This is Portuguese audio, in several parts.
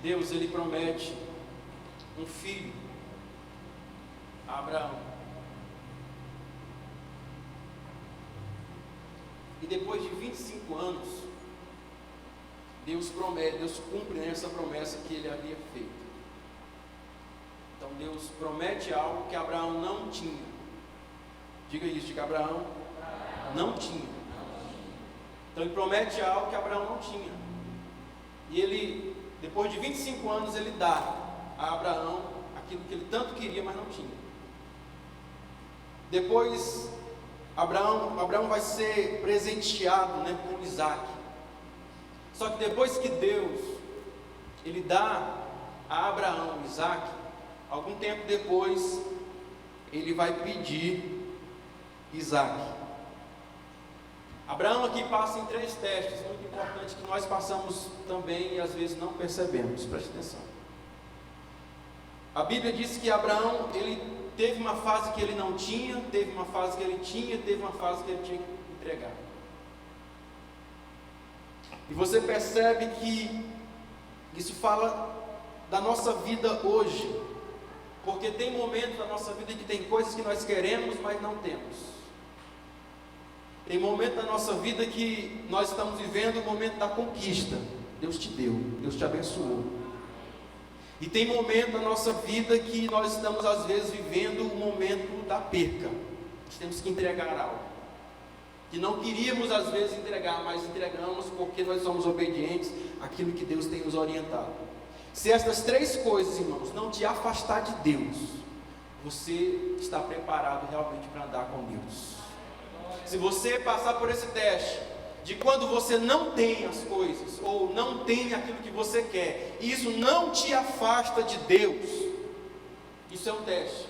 Deus ele promete um filho a Abraão. E depois de 25 anos, Deus cumpre essa promessa que ele havia feito. Então Deus promete algo que Abraão não tinha. Diga isso, diga Abraão não tinha. Então ele promete algo que Abraão não tinha. E ele, depois de 25 anos, ele dá a Abraão aquilo que ele tanto queria, mas não tinha. Depois, Abraão vai ser presenteado, com Isaac. Só que depois que Deus, ele dá a Abraão Isaac, algum tempo depois, ele vai pedir Isaac. Abraão aqui passa em 3 testes muito importantes que nós passamos também e às vezes não percebemos. Preste atenção. A Bíblia diz que Abraão, ele teve uma fase que ele não tinha, teve uma fase que ele tinha, teve uma fase que ele tinha que entregar. E você percebe que isso fala da nossa vida hoje, porque tem momentos da nossa vida que tem coisas que nós queremos, mas não temos. Tem momentos da nossa vida que nós estamos vivendo o momento da conquista. Deus te deu, Deus te abençoou. E tem momentos da nossa vida que nós estamos às vezes vivendo o momento da perca. Nós temos que entregar algo que não queríamos às vezes entregar, mas entregamos porque nós somos obedientes àquilo que Deus tem nos orientado. Se estas 3 coisas, irmãos, não te afastar de Deus, você está preparado realmente para andar com Deus. Se você passar por esse teste de quando você não tem as coisas, ou não tem aquilo que você quer, e isso não te afasta de Deus, isso é um teste.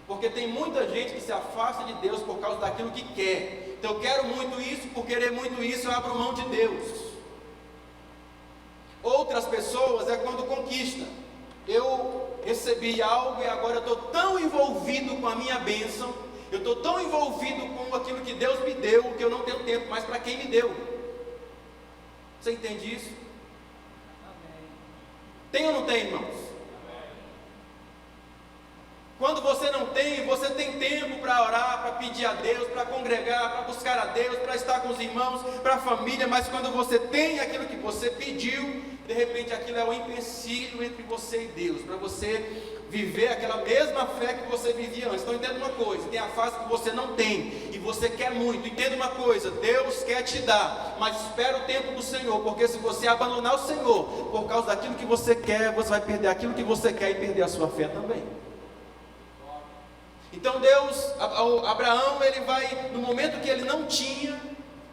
Porque tem muita gente que se afasta de Deus por causa daquilo que quer. Então eu quero muito isso, por querer muito isso eu abro mão de Deus. Outras pessoas é quando conquista. Eu recebi algo e agora eu estou tão envolvido com a minha bênção, eu estou tão envolvido com aquilo que Deus me deu, que eu não tenho tempo mais para quem me deu. Você entende isso? Amém. Tem ou não tem, irmãos? Amém. Quando você não tem, você tem tempo para orar, para pedir a Deus, para congregar, para buscar a Deus, para estar com os irmãos, para a família, mas quando você tem aquilo que você pediu, de repente aquilo é um empecilho entre você e Deus, para você viver aquela mesma fé que você vivia antes. Então entenda uma coisa, tem a fase que você não tem, e você quer muito. Entenda uma coisa, Deus quer te dar, mas espera o tempo do Senhor, porque se você abandonar o Senhor, por causa daquilo que você quer, você vai perder aquilo que você quer e perder a sua fé também. Então Abraão, ele vai, no momento que ele não tinha,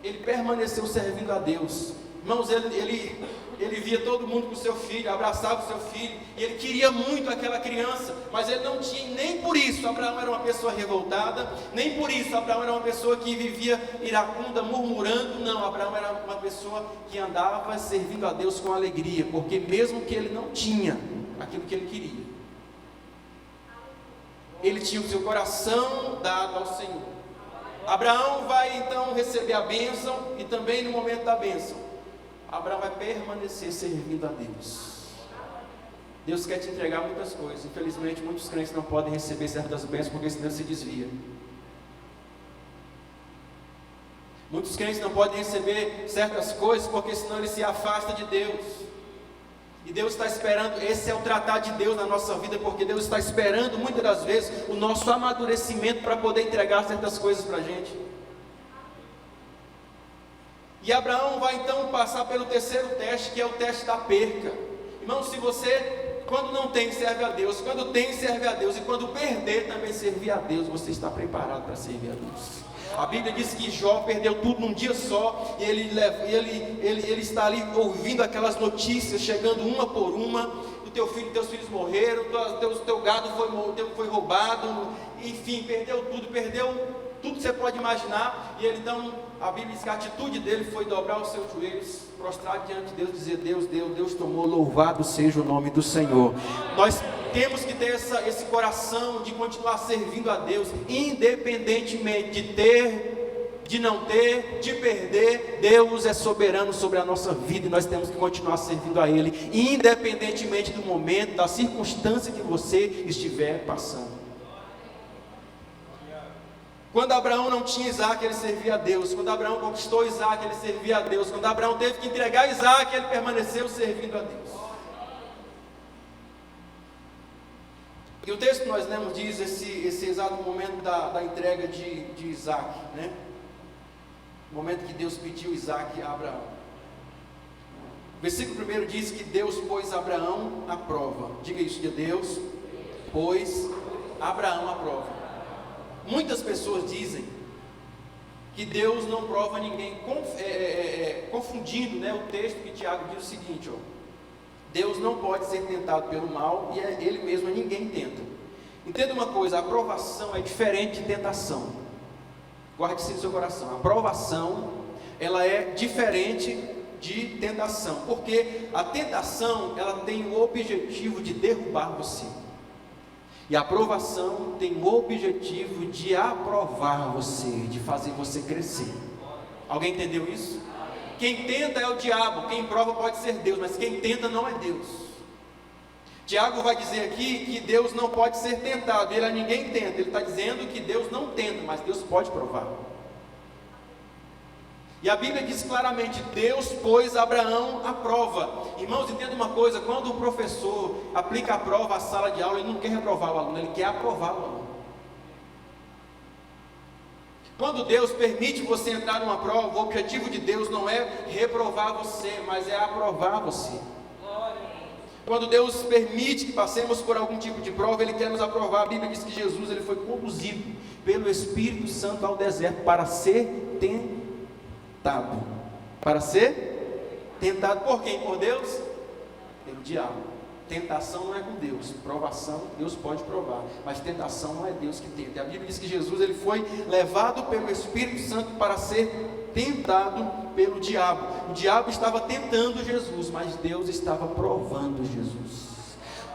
ele permaneceu servindo a Deus. Irmãos, ele via todo mundo com o seu filho, abraçava o seu filho, e ele queria muito aquela criança, mas ele não tinha, nem por isso Abraão era uma pessoa revoltada, nem por isso Abraão era uma pessoa que vivia iracunda, murmurando. Não, Abraão era uma pessoa que andava servindo a Deus com alegria, porque mesmo que ele não tinha aquilo que ele queria, ele tinha o seu coração dado ao Senhor. Abraão vai então receber a bênção, e também no momento da bênção, Abraão vai permanecer servindo a Deus. Deus quer te entregar muitas coisas. Infelizmente muitos crentes não podem receber certas bênçãos, porque senão se desvia. Muitos crentes não podem receber certas coisas, porque senão ele se afasta de Deus. E Deus está esperando, esse é o tratar de Deus na nossa vida, porque Deus está esperando muitas das vezes o nosso amadurecimento para poder entregar certas coisas para a gente. E Abraão vai então passar pelo 3º teste, que é o teste da perca. Irmão, se você, quando não tem, serve a Deus, quando tem, serve a Deus, e quando perder, também servir a Deus, você está preparado para servir a Deus. A Bíblia diz que Jó perdeu tudo num dia só, e ele está ali ouvindo aquelas notícias, chegando uma por uma. O teu filho, teus filhos morreram, teu gado foi roubado, enfim, perdeu tudo que você pode imaginar. E ele então, a Bíblia diz que a atitude dele foi dobrar os seus joelhos, prostrar diante de Deus, dizer: Deus deu, Deus tomou, louvado seja o nome do Senhor. Nós temos que ter esse coração de continuar servindo a Deus, independentemente de não ter, de perder. Deus é soberano sobre a nossa vida e nós temos que continuar servindo a Ele, independentemente do momento, da circunstância que você estiver passando. Quando Abraão não tinha Isaac, ele servia a Deus. Quando Abraão conquistou Isaac, ele servia a Deus. Quando Abraão teve que entregar Isaac, ele permaneceu servindo a Deus. E o texto que nós lemos diz esse exato momento da entrega de Isaac, né? O momento que Deus pediu Isaac a Abraão. O versículo 1 diz que Deus pôs Abraão à prova. Diga isso, de Deus pôs Abraão à prova. Muitas pessoas dizem que Deus não prova ninguém, confundindo, né, o texto que Tiago diz o seguinte, ó: Deus não pode ser tentado pelo mal e Ele mesmo ninguém tenta. Entenda uma coisa, a provação é diferente de tentação. Guarde isso no seu coração. A provação, ela é diferente de tentação, porque a tentação, ela tem o objetivo de derrubar você. E a aprovação tem o objetivo de aprovar você, de fazer você crescer. Alguém entendeu isso? Quem tenta é o diabo, quem prova pode ser Deus, mas quem tenta não é Deus. Tiago vai dizer aqui que Deus não pode ser tentado, ele a ninguém tenta. Ele está dizendo que Deus não tenta, mas Deus pode provar. E a Bíblia diz claramente: Deus pôs Abraão à prova. Irmãos, entenda uma coisa: quando o professor aplica a prova à sala de aula, ele não quer reprovar o aluno, ele quer aprovar o aluno. Quando Deus permite você entrar numa prova, o objetivo de Deus não é reprovar você, mas é aprovar você. Quando Deus permite que passemos por algum tipo de prova, Ele quer nos aprovar. A Bíblia diz que Jesus ele foi conduzido pelo Espírito Santo ao deserto para ser tentado. Para ser tentado por quem? Por Deus? Pelo diabo. Tentação não é com Deus, provação Deus pode provar, mas tentação não é Deus que tenta. A Bíblia diz que Jesus ele foi levado pelo Espírito Santo para ser tentado pelo diabo. O diabo estava tentando Jesus, mas Deus estava provando Jesus.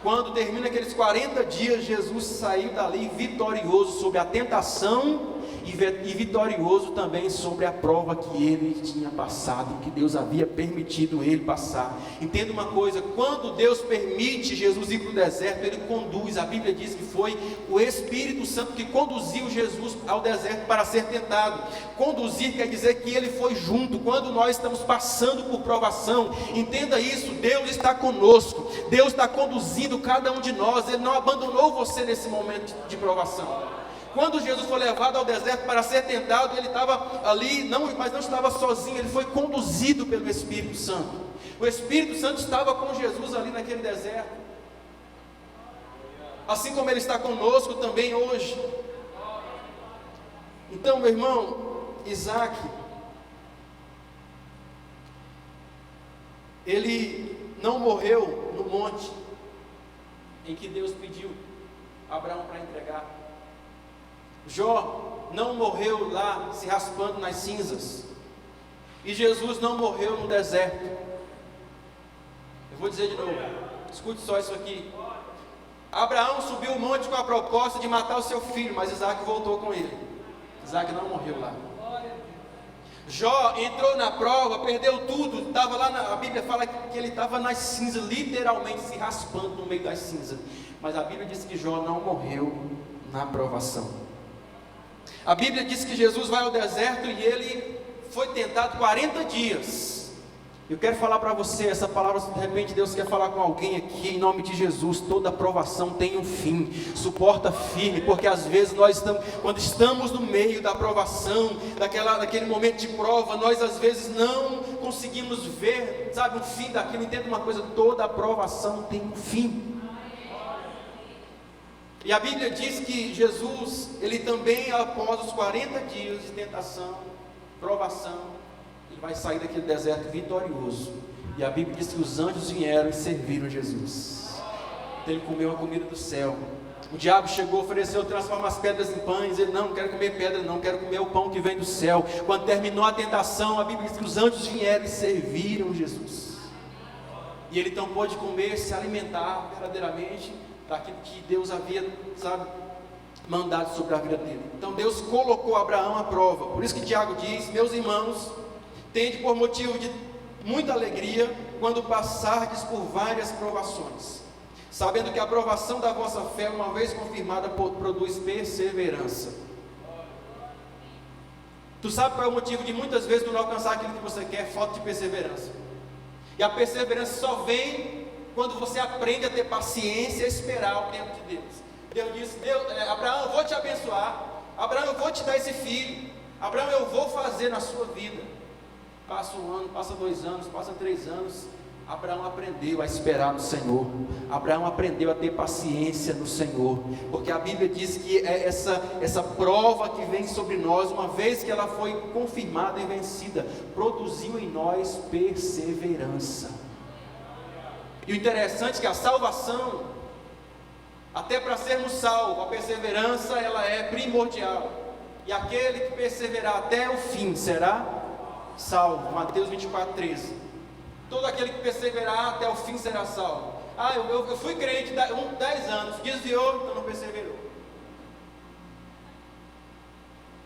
Quando termina aqueles 40 dias, Jesus saiu dali vitorioso sobre a tentação e vitorioso também sobre a prova que ele tinha passado, que Deus havia permitido ele passar. Entenda uma coisa: quando Deus permite Jesus ir para o deserto, Ele conduz. A Bíblia diz que foi o Espírito Santo que conduziu Jesus ao deserto para ser tentado. Conduzir quer dizer que Ele foi junto. Quando nós estamos passando por provação, entenda isso: Deus está conosco, Deus está conduzindo cada um de nós. Ele não abandonou você nesse momento de provação. Quando Jesus foi levado ao deserto para ser tentado, ele estava ali, mas não estava sozinho, ele foi conduzido pelo Espírito Santo. O Espírito Santo estava com Jesus ali naquele deserto, assim como Ele está conosco também hoje. Então, meu irmão, Isaac, ele não morreu no monte em que Deus pediu Abraão para entregar. Jó não morreu lá se raspando nas cinzas. E Jesus não morreu no deserto. Eu vou dizer de novo, escute só isso aqui. Abraão subiu o monte com a proposta de matar o seu filho, mas Isaac voltou com ele. Isaac não morreu lá. Jó entrou na prova, perdeu tudo, estava lá, a Bíblia fala que ele estava nas cinzas, literalmente se raspando no meio das cinzas. Mas a Bíblia diz que Jó não morreu na provação. A Bíblia diz que Jesus vai ao deserto e ele foi tentado 40 dias. Eu quero falar para você essa palavra, se de repente Deus quer falar com alguém aqui, em nome de Jesus: toda provação tem um fim, suporta firme, porque às vezes quando estamos no meio da provação, daquele momento de prova, nós às vezes não conseguimos ver, sabe, o fim daquilo. Entenda uma coisa: toda provação tem um fim. E a Bíblia diz que Jesus, ele também, após os 40 dias de tentação, provação, ele vai sair daquele deserto vitorioso. E a Bíblia diz que os anjos vieram e serviram Jesus. Então ele comeu a comida do céu. O diabo chegou, ofereceu: transforma as pedras em pães. Ele: não quero comer pedra, não, quero comer o pão que vem do céu. Quando terminou a tentação, a Bíblia diz que os anjos vieram e serviram Jesus. E ele então pôde comer, se alimentar verdadeiramente daquilo que Deus havia, mandado sobre a vida dele. Então Deus colocou Abraão à prova. Por isso que Tiago diz: meus irmãos, tende por motivo de muita alegria quando passardes por várias provações, sabendo que a aprovação da vossa fé, uma vez confirmada, produz perseverança. Tu sabe qual é o motivo de muitas vezes tu não alcançar aquilo que você quer? Falta de perseverança. E a perseverança só vem quando você aprende a ter paciência e esperar o tempo de Deus. Deus disse: Abraão, eu vou te abençoar. Abraão, eu vou te dar esse filho. Abraão, eu vou fazer na sua vida. Passa 1 ano, passa 2 anos, passa 3 anos. Abraão aprendeu a esperar no Senhor. Abraão aprendeu a ter paciência no Senhor, porque a Bíblia diz que essa prova que vem sobre nós, uma vez que ela foi confirmada e vencida, produziu em nós perseverança. E o interessante é que a salvação, até para sermos salvos, a perseverança ela é primordial. E aquele que perseverar até o fim será salvo. Mateus 24:13. Todo aquele que perseverar até o fim será salvo. Eu fui crente 10 anos, desviou, então não perseverou.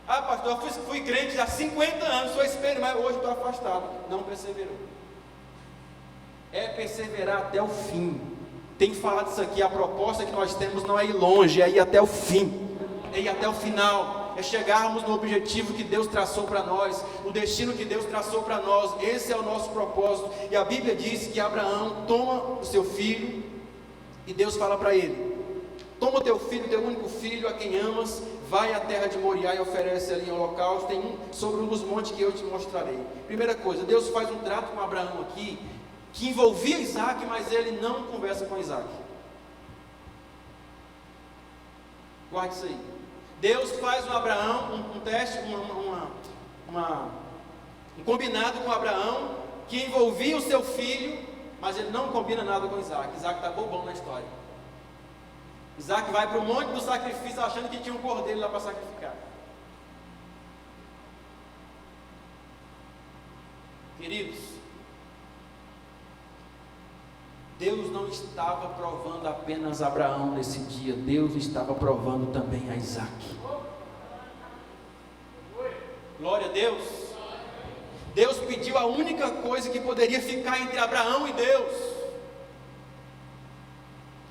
Pastor, eu fui crente há 50 anos, sou espelho, mas hoje estou afastado. Não perseverou. É perseverar até o fim. Tem falado isso aqui, a proposta que nós temos não é ir longe, é ir até o fim, é ir até o final. É chegarmos no objetivo que Deus traçou para nós, o destino que Deus traçou para nós. Esse é o nosso propósito. E a Bíblia diz que Abraão toma o seu filho, e Deus fala para ele: toma o teu filho, teu único filho, a quem amas, vai à terra de Moriá e oferece ali em holocausto, sobre um dos montes que eu te mostrarei. Primeira coisa, Deus faz um trato com Abraão aqui, que envolvia Isaac, mas ele não conversa com Isaac. Guarde isso aí. Deus faz com Abraão um teste, um combinado com Abraão, que envolvia o seu filho, mas ele não combina nada com Isaac. Isaac está bobão na história. Isaac vai para o monte do sacrifício achando que tinha um cordeiro lá para sacrificar. Queridos, Deus não estava provando apenas Abraão nesse dia, Deus estava provando também a Isaac. Glória a Deus. Deus pediu a única coisa que poderia ficar entre Abraão e Deus.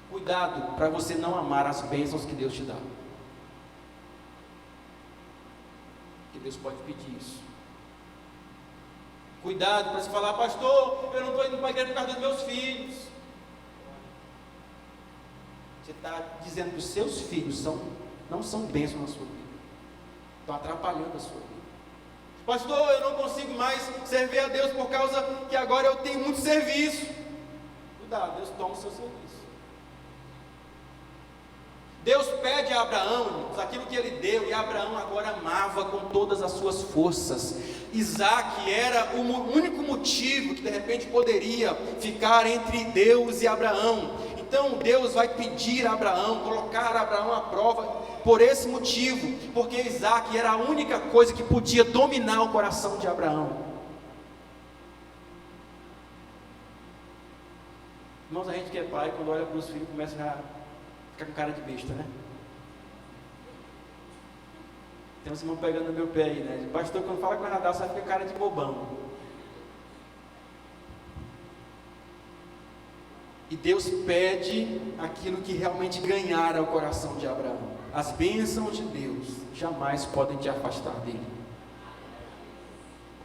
Cuidado para você não amar as bênçãos que Deus te dá, que Deus pode pedir isso. Cuidado para você falar: pastor, eu não estou indo para a igreja por causa dos meus filhos. Você está dizendo que os seus filhos não são bênçãos na sua vida, estão atrapalhando a sua vida. Pastor, eu não consigo mais servir a Deus por causa que agora eu tenho muito serviço. Cuidado, Deus toma o seu serviço. Deus pede a Abraão aquilo que ele deu, e Abraão agora amava com todas as suas forças. Isaac era o único motivo que de repente poderia ficar entre Deus e Abraão. Então Deus vai pedir a Abraão, colocar Abraão à prova por esse motivo, porque Isaac era a única coisa que podia dominar o coração de Abraão. Irmãos, a gente que é pai, quando olha para os filhos, começa a ficar com cara de besta, né? Tem uns irmãos pegando no meu pé aí, né? Pastor, quando fala com a Radar, você fica com cara de bobão. E Deus pede aquilo que realmente ganhara o coração de Abraão. As bênçãos de Deus jamais podem te afastar dele.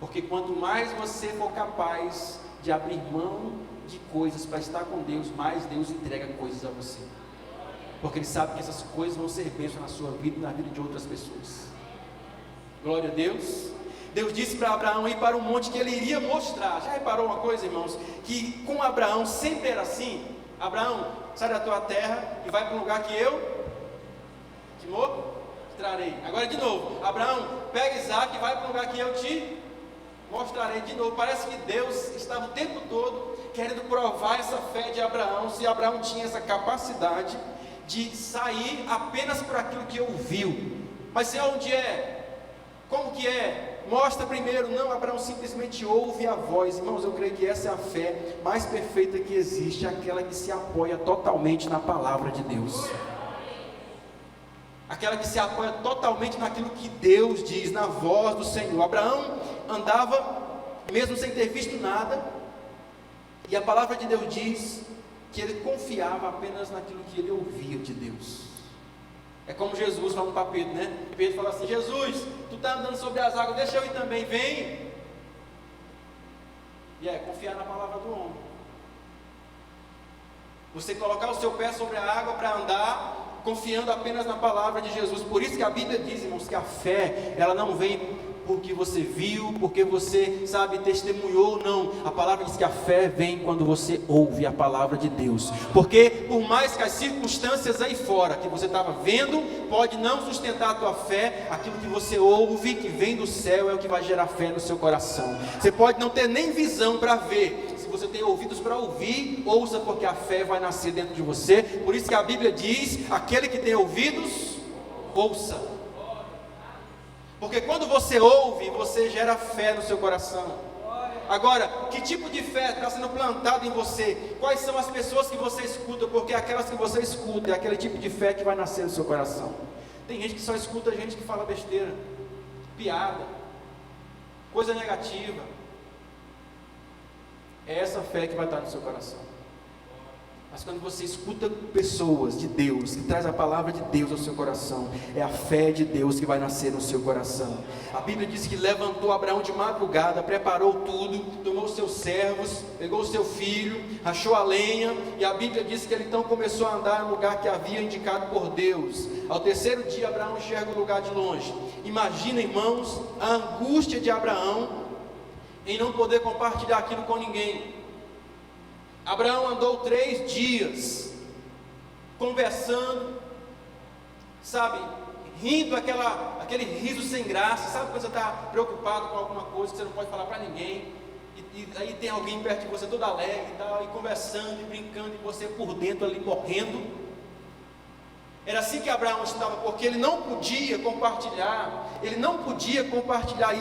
Porque quanto mais você for capaz de abrir mão de coisas para estar com Deus, mais Deus entrega coisas a você. Porque Ele sabe que essas coisas vão ser bênçãos na sua vida e na vida de outras pessoas. Glória a Deus. Deus disse para Abraão ir para um monte que ele iria mostrar. Já reparou uma coisa, irmãos? Que com Abraão sempre era assim. Abraão, sai da tua terra e vai para um lugar que eu te mostrarei. Agora de novo, Abraão, pega Isaac e vai para um lugar que eu te mostrarei. De novo, parece que Deus estava o tempo todo querendo provar essa fé de Abraão, se Abraão tinha essa capacidade de sair apenas por aquilo que ouviu. Mas se onde é? Como que é? Mostra primeiro. Não, Abraão simplesmente ouve a voz. Irmãos, eu creio que essa é a fé mais perfeita que existe, aquela que se apoia totalmente na palavra de Deus, aquela que se apoia totalmente naquilo que Deus diz, na voz do Senhor. Abraão andava mesmo sem ter visto nada, e a palavra de Deus diz que ele confiava apenas naquilo que ele ouvia de Deus. É como Jesus falando para Pedro, né? Pedro fala assim: Jesus, tu está andando sobre as águas, deixa eu ir também, vem. E é confiar na palavra do homem. Você colocar o seu pé sobre a água para andar, confiando apenas na palavra de Jesus. Por isso que a Bíblia diz, irmãos, que a fé, ela não vem porque você viu, porque você, sabe, testemunhou, não. A palavra diz que a fé vem quando você ouve a palavra de Deus. Porque por mais que as circunstâncias aí fora, que você estava vendo, pode não sustentar a tua fé, aquilo que você ouve, que vem do céu, é o que vai gerar fé no seu coração. Você pode não ter nem visão para ver, se você tem ouvidos para ouvir, ouça, porque a fé vai nascer dentro de você. Por isso que a Bíblia diz: aquele que tem ouvidos, ouça. Porque quando você ouve, você gera fé no seu coração. Agora, que tipo de fé está sendo plantado em você? Quais são as pessoas que você escuta? Porque aquelas que você escuta é aquele tipo de fé que vai nascer no seu coração. Tem gente que só escuta gente que fala besteira, piada, coisa negativa. É essa fé que vai estar no seu coração. Mas quando você escuta pessoas de Deus, que traz a palavra de Deus ao seu coração, é a fé de Deus que vai nascer no seu coração. A Bíblia diz que levantou Abraão de madrugada, preparou tudo, tomou seus servos, pegou o seu filho, rachou a lenha, e a Bíblia diz que ele então começou a andar no lugar que havia indicado por Deus. Ao terceiro dia, Abraão enxerga o lugar de longe. Imagina, irmãos, a angústia de Abraão em não poder compartilhar aquilo com ninguém. Abraão andou 3 dias conversando, sabe, rindo aquele riso sem graça. Sabe quando você está preocupado com alguma coisa que você não pode falar para ninguém, e aí tem alguém perto de você todo alegre e tal, e conversando e brincando, e você por dentro ali morrendo. Era assim que Abraão estava, porque ele não podia compartilhar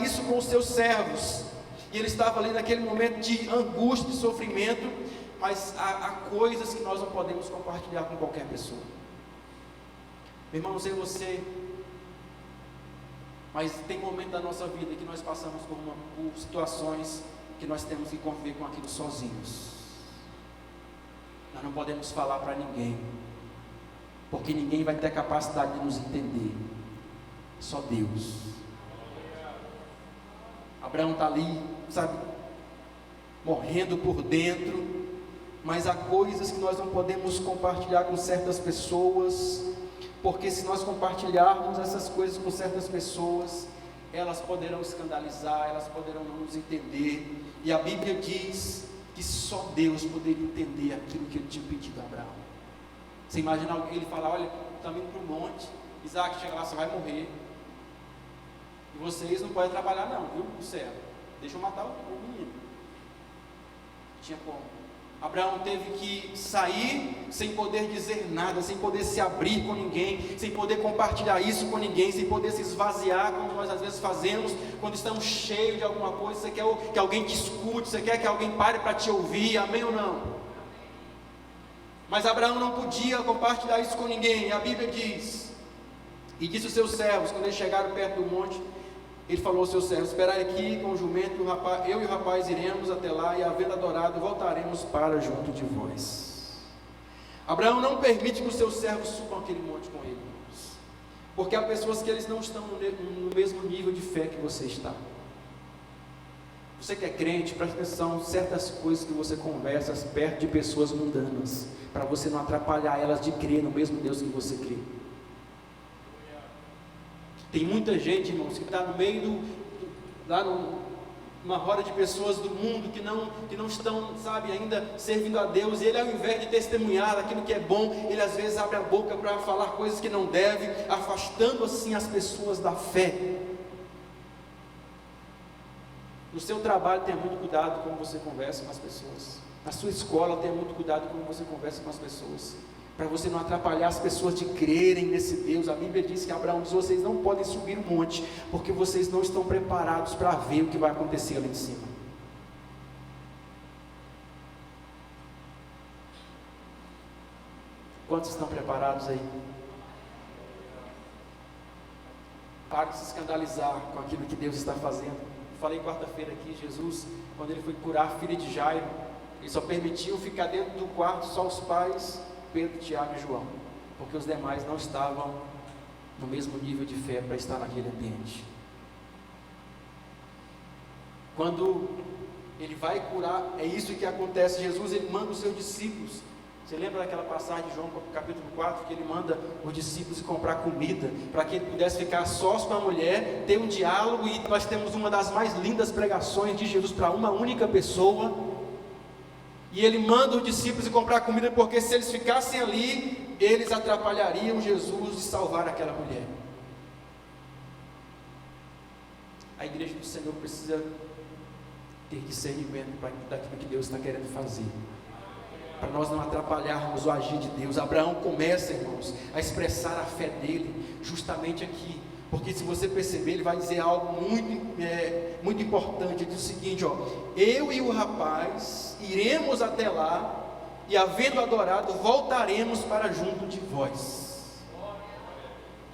isso com os seus servos, e ele estava ali naquele momento de angústia, de sofrimento. Mas há coisas que nós não podemos compartilhar com qualquer pessoa. Meu irmão, não sei você, mas tem momentos da nossa vida que nós passamos por situações que nós temos que conviver com aquilo sozinhos. Nós não podemos falar para ninguém, porque ninguém vai ter a capacidade de nos entender. Só Deus. Abraão está ali, sabe, morrendo por dentro. Mas há coisas que nós não podemos compartilhar com certas pessoas, porque se nós compartilharmos essas coisas com certas pessoas, elas poderão escandalizar, elas poderão não nos entender. E a Bíblia diz que só Deus poderia entender aquilo que ele tinha pedido a Abraão. Você imagina alguém, ele falar: olha, estamos indo para o monte, Isaac, chega lá, você vai morrer, e vocês não podem trabalhar não, viu, no céu, deixa eu matar o menino. Tinha como. Abraão teve que sair sem poder dizer nada, sem poder se abrir com ninguém, sem poder compartilhar isso com ninguém, sem poder se esvaziar, como nós às vezes fazemos quando estamos cheios de alguma coisa. Você quer que alguém te escute, você quer que alguém pare para te ouvir, amém ou não? Mas Abraão não podia compartilhar isso com ninguém. A Bíblia diz, e disse os seus servos, quando eles chegaram perto do monte, ele falou aos seus servos: esperai aqui com o jumento, eu e o rapaz iremos até lá, e havendo adorado, voltaremos para junto de vós. Abraão não permite que os seus servos subam aquele monte com ele, porque há pessoas que eles não estão no mesmo nível de fé que você está. Você que é crente, presta atenção, certas coisas que você conversa perto de pessoas mundanas, para você não atrapalhar elas de crer no mesmo Deus que você crê. Tem muita gente, irmãos, que está no meio numa roda de pessoas do mundo que não estão, sabe, ainda servindo a Deus, e ele, ao invés de testemunhar aquilo que é bom, ele às vezes abre a boca para falar coisas que não deve, afastando assim as pessoas da fé. No seu trabalho, tenha muito cuidado como você conversa com as pessoas. Na sua escola, tenha muito cuidado como você conversa com as pessoas, para você não atrapalhar as pessoas de crerem nesse Deus. A Bíblia diz que Abraão diz: vocês não podem subir o monte, porque vocês não estão preparados para ver o que vai acontecer ali em cima. Quantos estão preparados aí? Pare de se escandalizar com aquilo que Deus está fazendo. Falei quarta-feira aqui, Jesus, quando ele foi curar a filha de Jairo, ele só permitiu ficar dentro do quarto só os pais, Pedro, Tiago e João, porque os demais não estavam no mesmo nível de fé para estar naquele ambiente. Quando ele vai curar, é isso que acontece. Jesus, ele manda os seus discípulos. Você lembra daquela passagem de João capítulo 4, que ele manda os discípulos comprar comida, para que ele pudesse ficar sós com a mulher, ter um diálogo, e nós temos uma das mais lindas pregações de Jesus para uma única pessoa, e ele manda os discípulos comprar comida, porque se eles ficassem ali, eles atrapalhariam Jesus de salvar aquela mulher. A igreja do Senhor precisa ter discernimento daquilo que Deus está querendo fazer, para nós não atrapalharmos o agir de Deus. Abraão começa, irmãos, a expressar a fé dele justamente aqui, porque se você perceber, ele vai dizer algo muito importante. Ele diz o seguinte, eu e o rapaz iremos até lá, e havendo adorado, voltaremos para junto de vós.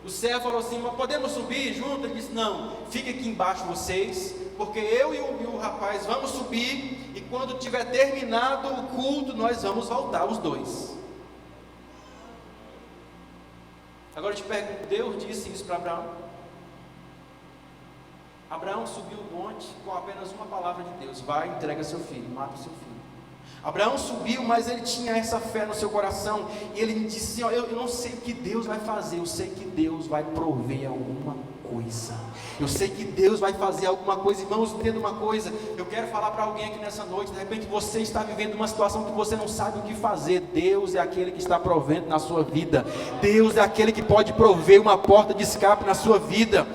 O servo falou assim, mas podemos subir junto? Ele disse, não, fique aqui embaixo vocês, porque eu e o rapaz vamos subir, e quando tiver terminado o culto, nós vamos voltar os dois. Agora eu te pergunto, Deus disse isso para Abraão? Abraão subiu o monte com apenas uma palavra de Deus: vai, entrega seu filho, mata o seu filho. Abraão subiu, mas ele tinha essa fé no seu coração, e ele disse assim, eu não sei o que Deus vai fazer, eu sei que Deus vai prover alguma coisa, eu sei que Deus vai fazer alguma coisa. Irmãos, entenda uma coisa, eu quero falar para alguém aqui nessa noite. De repente você está vivendo uma situação que você não sabe o que fazer. Deus é aquele que está provendo na sua vida, Deus é aquele que pode prover uma porta de escape na sua vida.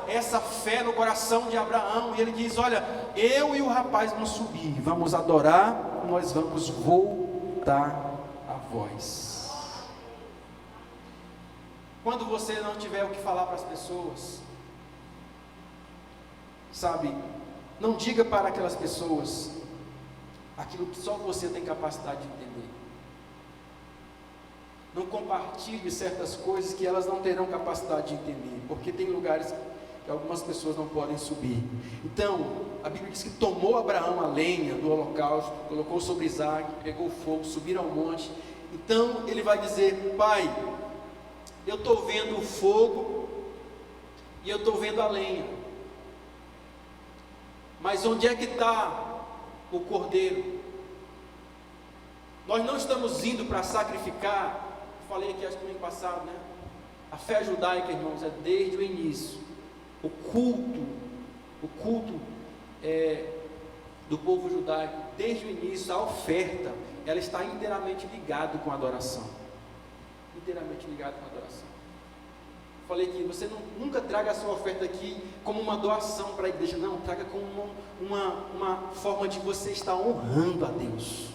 Essa fé no coração de Abraão, e ele diz, olha, eu e o rapaz vamos subir, vamos adorar, nós vamos voltar a vós. Quando você não tiver o que falar para as pessoas, sabe, não diga para aquelas pessoas aquilo que só você tem capacidade de entender. Não compartilhe certas coisas que elas não terão capacidade de entender, porque tem lugares que algumas pessoas não podem subir. Então, a Bíblia diz que tomou Abraão a lenha do holocausto, colocou sobre Isaac, pegou fogo, subiram ao monte. Então, ele vai dizer, pai, eu estou vendo o fogo, e eu estou vendo a lenha, mas onde é que está o cordeiro? Nós não estamos indo para sacrificar. Eu falei aqui acho que no ano passado, né? A fé judaica, irmãos, é desde o início. O culto do povo judaico, desde o início, a oferta, ela está inteiramente ligada com a adoração. Inteiramente ligada com a adoração. Falei que você nunca traga a sua oferta aqui como uma doação para a igreja, não, traga como uma forma de você estar honrando a Deus.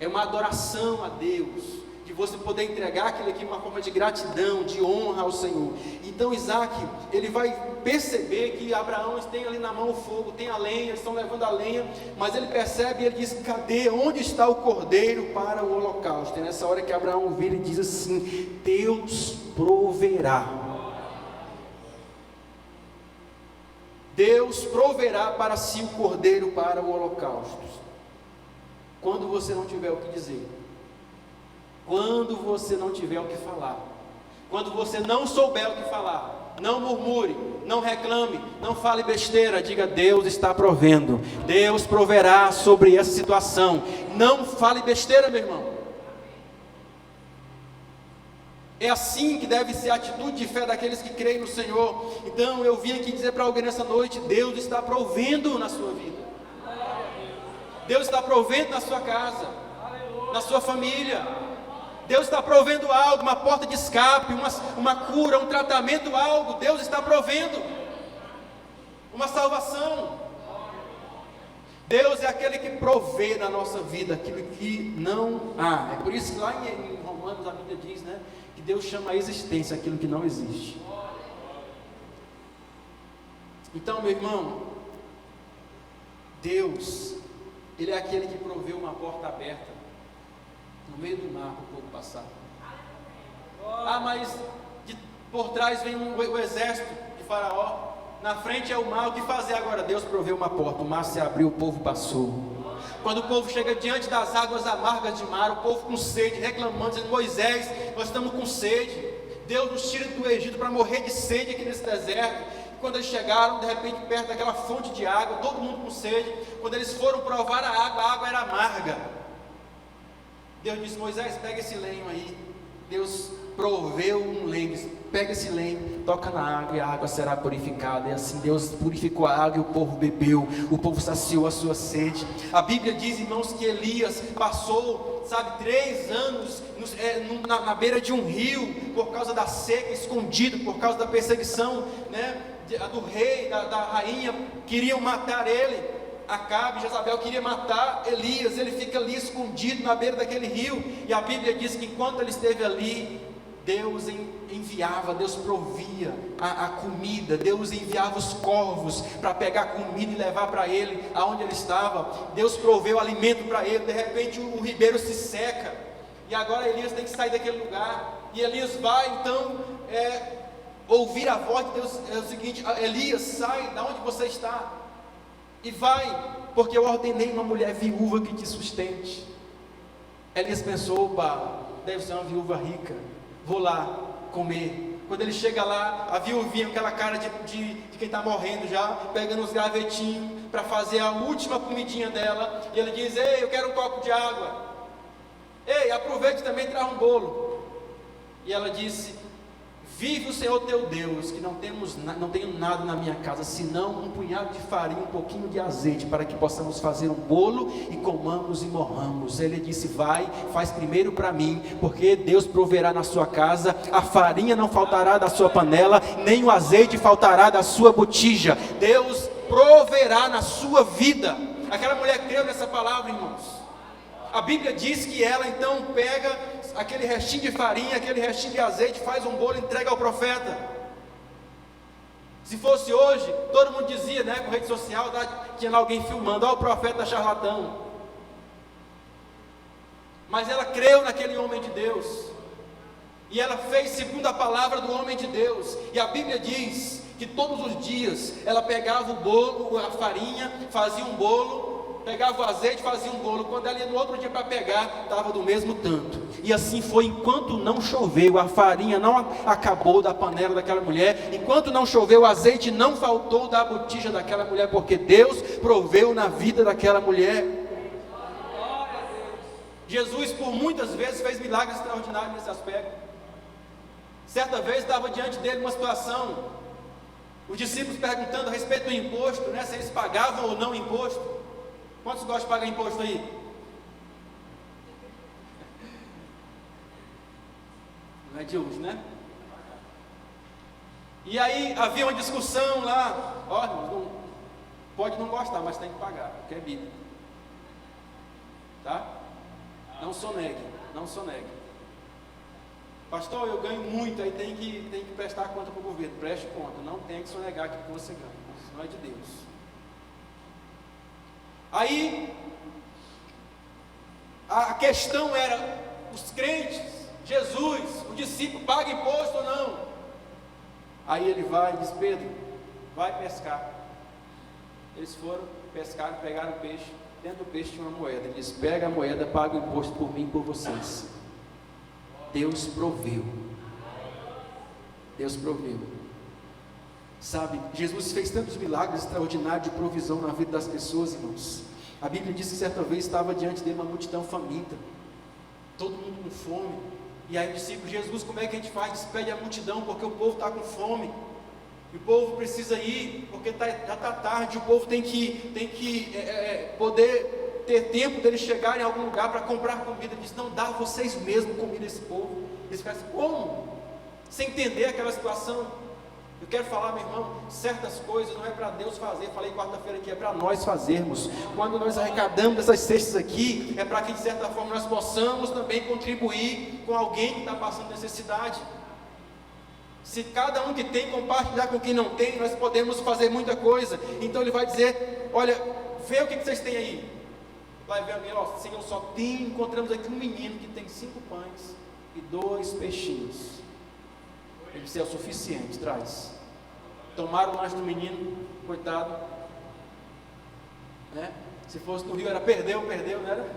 É uma adoração a Deus, de você poder entregar aquilo aqui, uma forma de gratidão, de honra ao Senhor. Então Isaac, ele vai perceber que Abraão tem ali na mão o fogo, tem a lenha, eles estão levando a lenha, mas ele percebe e ele diz, cadê, onde está o cordeiro para o holocausto? E nessa hora que Abraão vira e diz assim, Deus proverá. Deus proverá para si o cordeiro para o holocausto. Quando você não tiver o que dizer, quando você não tiver o que falar, quando você não souber o que falar, não murmure, não reclame, não fale besteira, diga, Deus está provendo, Deus proverá sobre essa situação. Não fale besteira, meu irmão. É assim que deve ser a atitude de fé daqueles que creem no Senhor. Então eu vim aqui dizer para alguém nessa noite, Deus está provendo na sua vida, Deus está provendo na sua casa, na sua família. Deus está provendo algo, uma porta de escape, uma cura, um tratamento, algo. Deus está provendo uma salvação. Deus é aquele que provê na nossa vida aquilo que não há. É por isso que lá em Romanos a Bíblia diz, né, que Deus chama a existência aquilo que não existe. Então, meu irmão, Deus, Ele é aquele que proveu uma porta aberta no meio do mar para o povo passar. Mas por trás vem o exército de Faraó, na frente é o mar. O que fazer agora? Deus proveu uma porta, o mar se abriu, o povo passou. Quando o povo chega diante das águas amargas de mar, o povo com sede, reclamando, dizendo: Moisés, nós estamos com sede, Deus nos tira do Egito para morrer de sede aqui nesse deserto. E quando eles chegaram, de repente, perto daquela fonte de água, todo mundo com sede, quando eles foram provar a água era amarga. Deus disse: Moisés, pega esse lenho aí. Deus proveu um lenho, disse: pega esse lenho, toca na água e a água será purificada. E assim Deus purificou a água e o povo bebeu, o povo saciou a sua sede. A Bíblia diz, irmãos, que Elias passou, 3 anos na beira de um rio, por causa da seca, escondido, por causa da perseguição, do rei, da rainha. Queriam matar ele. Acabe, Jezabel queria matar Elias. Ele fica ali escondido na beira daquele rio, e a Bíblia diz que enquanto ele esteve ali, Deus enviava, Deus provia a comida, Deus enviava os corvos para pegar comida e levar para ele aonde ele estava. Deus proveu alimento para ele. De repente o ribeiro se seca, e agora Elias tem que sair daquele lugar, e Elias vai então ouvir a voz de Deus. É o seguinte: Elias, sai da onde você está e vai, porque eu ordenei uma mulher viúva que te sustente. Elias pensou: opa, deve ser uma viúva rica, vou lá comer. Quando ele chega lá, a viuvinha com aquela cara de quem está morrendo já, pegando os gavetinhos para fazer a última comidinha dela, e ele diz: ei, eu quero um copo de água, ei, aproveite também e traz um bolo. E ela disse: vive o Senhor teu Deus, que não tenho nada na minha casa, senão um punhado de farinha, um pouquinho de azeite, para que possamos fazer um bolo e comamos e morramos. Ele disse: vai, faz primeiro para mim, porque Deus proverá na sua casa, a farinha não faltará da sua panela, nem o azeite faltará da sua botija. Deus proverá na sua vida. Aquela mulher creu nessa palavra, irmãos. A Bíblia diz que ela então pega aquele restinho de farinha, aquele restinho de azeite, faz um bolo e entrega ao profeta. Se fosse hoje, todo mundo dizia, com rede social, tinha lá alguém filmando: ó, o profeta charlatão. Mas ela creu naquele homem de Deus, e ela fez segundo a palavra do homem de Deus. E a Bíblia diz que todos os dias ela pegava o bolo, a farinha, fazia um bolo, pegava o azeite, fazia um bolo. Quando ela ia no outro dia para pegar, estava do mesmo tanto. E assim foi enquanto não choveu. A farinha não acabou da panela daquela mulher. Enquanto não choveu, o azeite não faltou da botija daquela mulher, porque Deus proveu na vida daquela mulher. Jesus por muitas vezes fez milagres extraordinários nesse aspecto. Certa vez estava diante dele uma situação, os discípulos perguntando a respeito do imposto, se eles pagavam ou não imposto. Quantos gostam de pagar imposto aí? Não é de hoje, né? E aí havia uma discussão lá. Pode não gostar, mas tem que pagar, porque é Bíblia. Tá? Não sonegue, não sonegue. Pastor, eu ganho muito, aí tem que prestar conta para o governo. Preste conta, não tem que sonegar aquilo que você ganha, isso não é de Deus. Aí a questão era: os crentes, Jesus, o discípulo, paga imposto ou não? Aí ele vai e diz: Pedro, vai pescar. Eles foram, pescaram, pegaram o peixe. Dentro do peixe tinha uma moeda. Ele diz: pega a moeda, paga o imposto por mim e por vocês. Deus proveu. Deus proveu. Sabe, Jesus fez tantos milagres extraordinários de provisão na vida das pessoas, irmãos. A Bíblia diz que certa vez estava diante dele uma multidão faminta, todo mundo com fome. E aí o discípulo: Jesus, como é que a gente faz? Despede a multidão, porque o povo está com fome. E o povo precisa ir, porque já está tarde. O povo tem que poder ter tempo deles chegarem em algum lugar para comprar comida. Ele diz: não, dá vocês mesmos comida a esse povo. Eles ficam assim: como? Sem entender aquela situação. Eu quero falar, meu irmão, certas coisas não é para Deus fazer. Falei quarta-feira que é para nós fazermos. Quando nós arrecadamos essas cestas aqui, é para que de certa forma nós possamos também contribuir com alguém que está passando necessidade. Se cada um que tem compartilhar com quem não tem, nós podemos fazer muita coisa. Então ele vai dizer: olha, vê o que vocês têm aí. Vai ver alguém: Senhor, encontramos aqui um menino que tem 5 pães e 2 peixinhos. Ele disse: é o suficiente, traz. Tomaram o lanche do menino, coitado, né? Se fosse no Rio era perdeu, não era?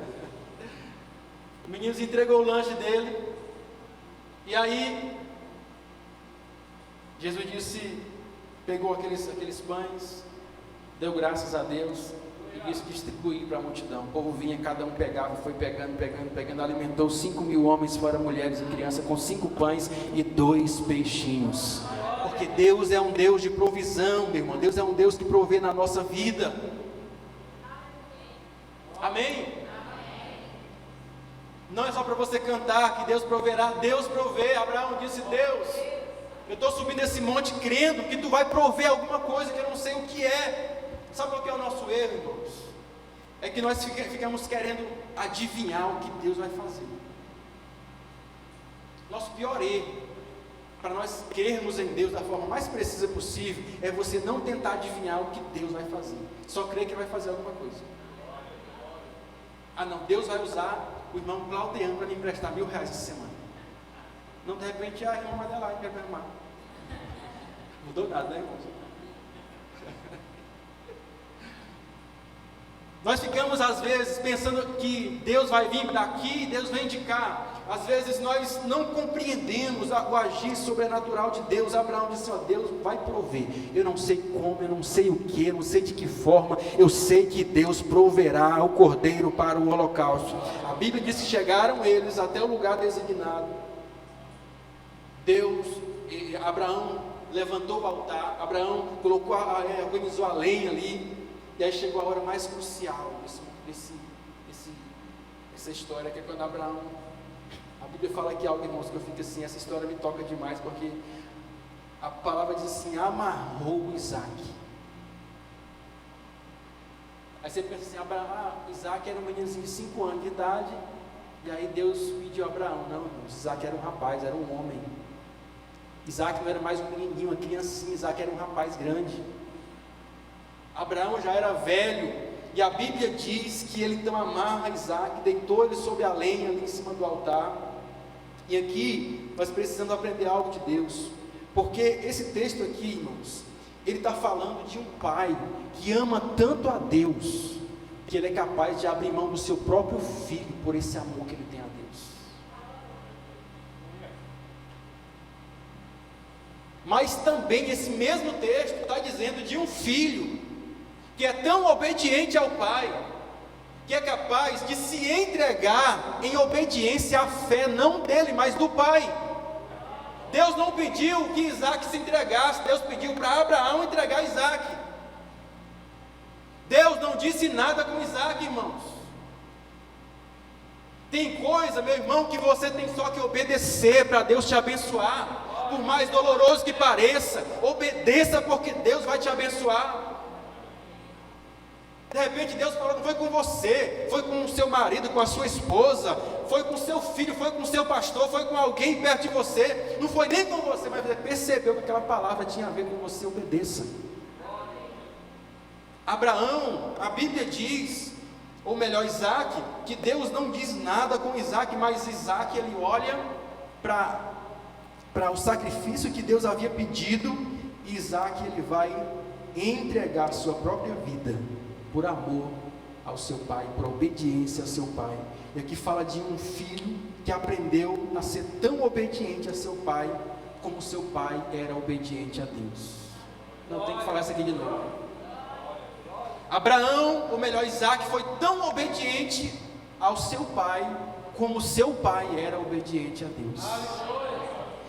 O menino entregou o lanche dele, e aí Jesus disse, pegou aqueles pães, deu graças a Deus e disse que distribuir para a multidão. O povo vinha, cada um pegava, foi pegando, alimentou 5.000 homens, fora mulheres e crianças, com 5 pães e 2 peixinhos. Porque Deus é um Deus de provisão, meu irmão. Deus é um Deus que provê na nossa vida. Amém? Não é só para você cantar que Deus proverá. Deus provê. Abraão disse: Deus, eu estou subindo esse monte crendo que tu vai prover alguma coisa que eu não sei o que é. Sabe qual que é o nosso erro, irmãos? É que nós ficamos querendo adivinhar o que Deus vai fazer. Nosso pior erro, para nós crermos em Deus da forma mais precisa possível, é você não tentar adivinhar o que Deus vai fazer. Só crer que vai fazer alguma coisa. Ah não, Deus vai usar o irmão Claudiano para me emprestar R$1.000 essa semana. Não, de repente a irmã Madeleine quer me arrumar. Não mudou nada, né, irmãos? Nós ficamos às vezes pensando que Deus vai vir daqui, Deus vem de cá. Às vezes nós não compreendemos o agir sobrenatural de Deus. Abraão disse: ó, Deus vai prover. Eu não sei como, eu não sei o que, eu não sei de que forma. Eu sei que Deus proverá o cordeiro para o holocausto. A Bíblia diz que chegaram eles até o lugar designado. Abraão levantou o altar. Abraão organizou a lenha ali. E aí chegou a hora mais crucial dessa história, que é quando Abraão, a Bíblia fala aqui algo, irmãos, que eu fico assim, essa história me toca demais, porque a palavra diz assim: amarrou Isaac. Aí você pensa assim, Isaac era um meninozinho de 5 anos de idade, e aí Deus pediu a Abraão. Não, irmãos, Isaac era um rapaz, era um homem. Isaac não era mais um menininho, uma criancinha, Isaac era um rapaz grande. Abraão já era velho, e a Bíblia diz que ele então amarra Isaac, deitou ele sobre a lenha ali em cima do altar. E aqui nós precisamos aprender algo de Deus, porque esse texto aqui, irmãos, ele está falando de um pai que ama tanto a Deus, que ele é capaz de abrir mão do seu próprio filho por esse amor que ele tem a Deus. Mas também esse mesmo texto está dizendo de um filho que é tão obediente ao pai, que é capaz de se entregar em obediência à fé, não dele, mas do pai. Deus não pediu que Isaac se entregasse, Deus pediu para Abraão entregar Isaac. Deus não disse nada com Isaac, irmãos. Tem coisa, meu irmão, que você tem só que obedecer para Deus te abençoar. Por mais doloroso que pareça, obedeça, porque Deus vai te abençoar. De repente Deus falou, não foi com você, foi com o seu marido, com a sua esposa, foi com o seu filho, foi com o seu pastor, foi com alguém perto de você, não foi nem com você, mas você percebeu que aquela palavra tinha a ver com você, obedeça. Abraão, a Bíblia diz, ou melhor Isaac, que Deus não diz nada com Isaac, mas Isaac ele olha para o sacrifício que Deus havia pedido, e Isaac ele vai entregar sua própria vida, por amor ao seu pai, por obediência ao seu pai. E aqui fala de um filho que aprendeu a ser tão obediente a seu pai, como seu pai era obediente a Deus. Não tem que falar isso aqui de novo. Abraão, ou melhor Isaac, foi tão obediente ao seu pai, como seu pai era obediente a Deus.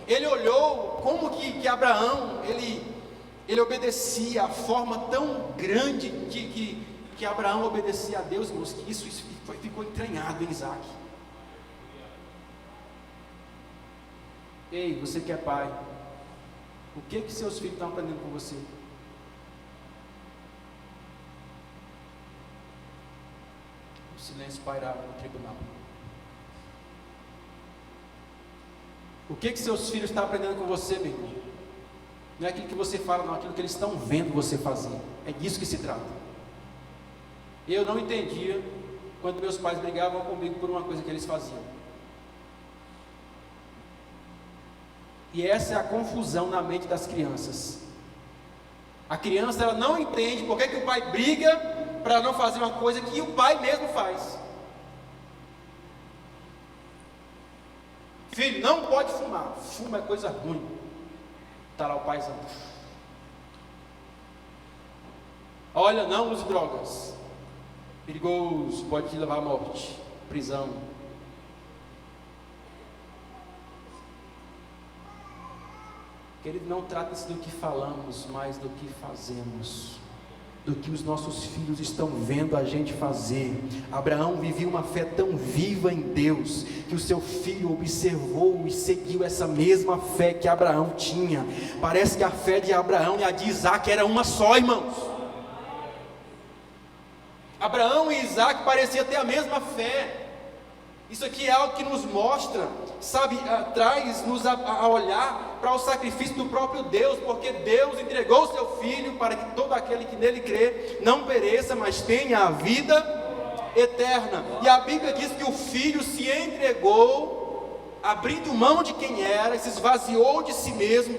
Ele olhou como que Abraão, ele obedecia, a forma tão grande que Abraão obedecia a Deus, irmãos, que isso ficou entranhado em Isaac. Ei, você que é pai, o que seus filhos estão aprendendo com você? O silêncio pairava no tribunal. O que seus filhos estão aprendendo com você, meu irmão? Não é aquilo que você fala, não, aquilo que eles estão vendo você fazer. É disso que se trata. Eu não entendia quando meus pais brigavam comigo por uma coisa que eles faziam. E essa é a confusão na mente das crianças. A criança, ela não entende por que o pai briga para não fazer uma coisa que o pai mesmo faz. Filho, não pode fumar. Fuma é coisa ruim. Está lá o paizão. Olha, não use drogas. Perigoso, pode te levar à morte. Prisão. Querido, não trata-se do que falamos, mas do que fazemos, do que os nossos filhos estão vendo a gente fazer. Abraão vivia uma fé tão viva em Deus, que o seu filho observou e seguiu essa mesma fé que Abraão tinha. Parece que a fé de Abraão e a de Isaac era uma só, irmãos. Abraão e Isaac pareciam ter a mesma fé. Isso aqui é algo que nos mostra, sabe, traz-nos a olhar para o sacrifício do próprio Deus, porque Deus entregou o seu Filho para que todo aquele que nele crê não pereça, mas tenha a vida eterna. E a Bíblia diz que o Filho se entregou, abrindo mão de quem era, se esvaziou de si mesmo,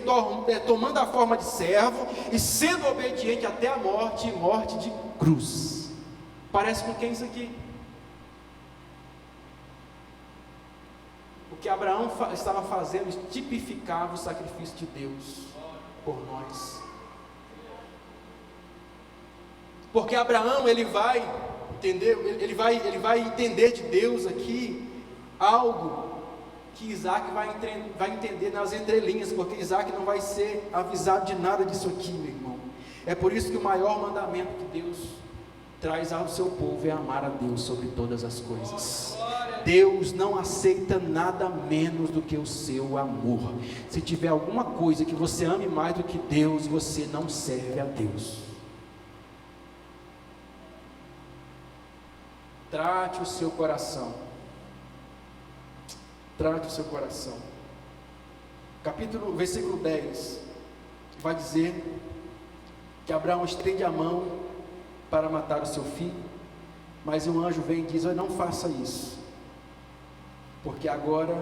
tomando a forma de servo e sendo obediente até a morte, e morte de cruz. Parece com quem isso aqui? O que Abraão estava fazendo tipificava o sacrifício de Deus por nós. Porque Abraão, ele vai entender de Deus aqui algo que Isaac vai entender nas entrelinhas, porque Isaac não vai ser avisado de nada disso aqui, meu irmão. É por isso que o maior mandamento que Deus traz ao seu povo é amar a Deus sobre todas as coisas. Deus não aceita nada menos do que o seu amor. Se tiver alguma coisa que você ame mais do que Deus, você não serve a Deus. Trate o seu coração. Trate o seu coração. Versículo 10 vai dizer que Abraão estende a mão para matar o seu filho, mas um anjo vem e diz: não faça isso, porque agora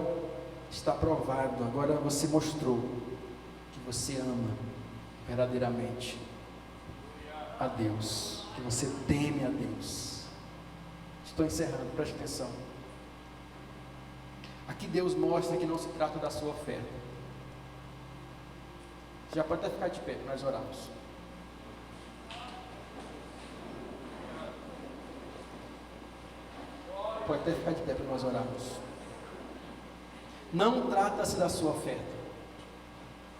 está provado, agora você mostrou que você ama verdadeiramente a Deus, que você teme a Deus. Estou encerrando, preste atenção. Aqui Deus mostra que não se trata da sua oferta. Já pode até ficar de pé para nós orarmos. Pode até ficar de pé para nós orarmos. Não trata-se da sua oferta,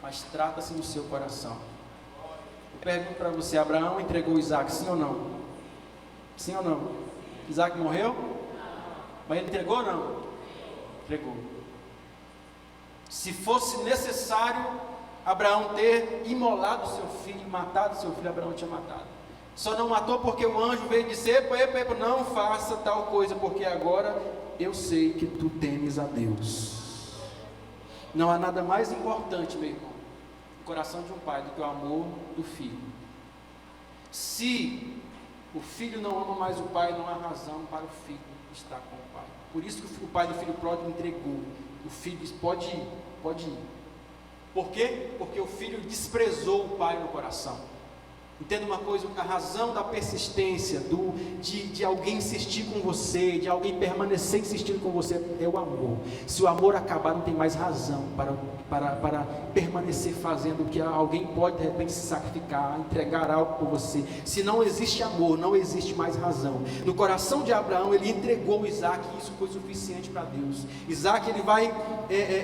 mas trata-se do seu coração. Eu pergunto para você: Abraão entregou Isaac, sim ou não? Sim ou não? Isaac morreu? Mas ele entregou ou não? Entregou. Se fosse necessário Abraão ter imolado seu filho, matado seu filho, Abraão tinha matado. Só não matou porque o anjo veio dizer: epa, não faça tal coisa, porque agora eu sei que tu temes a Deus. Não há nada mais importante, meu irmão, no coração de um pai, do que o amor do filho. Se o filho não ama mais o pai, não há razão para o filho estar com o pai. Por isso que o pai do filho pródigo entregou. O filho disse: pode ir. Por quê? Porque o filho desprezou o pai no coração. Entenda uma coisa: a razão da persistência, de alguém insistir com você, de alguém permanecer insistindo com você, é o amor. Se o amor acabar, não tem mais razão para permanecer fazendo o que alguém pode de repente se sacrificar, entregar algo por você. Se não existe amor, não existe mais razão. No coração de Abraão, ele entregou Isaac, e isso foi suficiente para Deus.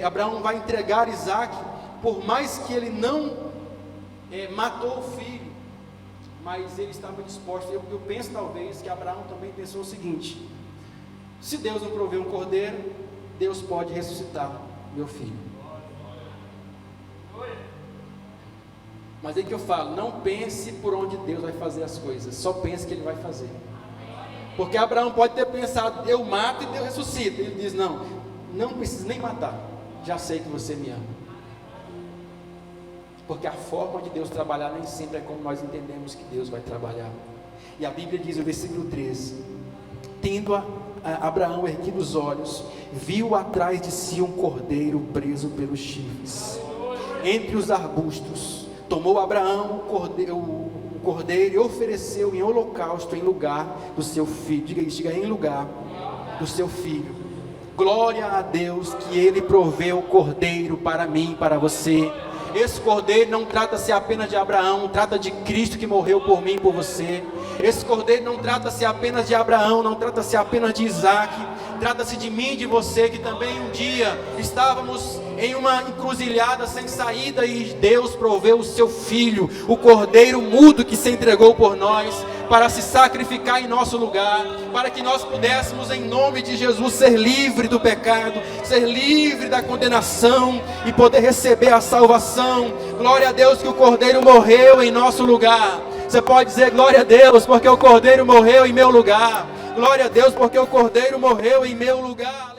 Abraão vai entregar Isaac, por mais que ele não matou o filho, mas ele estava disposto. Eu penso talvez que Abraão também pensou o seguinte: se Deus não prover um cordeiro, Deus pode ressuscitar meu filho. Mas é que eu falo: não pense por onde Deus vai fazer as coisas, só pense que Ele vai fazer. Porque Abraão pode ter pensado: eu mato e Deus ressuscita. Ele diz: não precisa nem matar, já sei que você me ama. Porque a forma de Deus trabalhar nem sempre é como nós entendemos que Deus vai trabalhar. E a Bíblia diz no versículo 13: tendo Abraão erguido os olhos, viu atrás de si um cordeiro preso pelos chifres. entre os arbustos. Tomou Abraão o cordeiro e ofereceu em holocausto em lugar do seu filho. Diga isso, diga, em lugar do seu filho. Glória a Deus que Ele proveu o cordeiro para mim, para você. Esse cordeiro não trata-se apenas de Abraão, trata de Cristo que morreu por mim e por você. Esse cordeiro não trata-se apenas de Abraão, não trata-se apenas de Isaac, trata-se de mim e de você, que também um dia estávamos em uma encruzilhada sem saída e Deus proveu o seu filho, o cordeiro mudo que se entregou por nós, para se sacrificar em nosso lugar, para que nós pudéssemos, em nome de Jesus, ser livre do pecado, ser livre da condenação e poder receber a salvação. Glória a Deus que o cordeiro morreu em nosso lugar. Você pode dizer glória a Deus porque o cordeiro morreu em meu lugar. Glória a Deus porque o cordeiro morreu em meu lugar.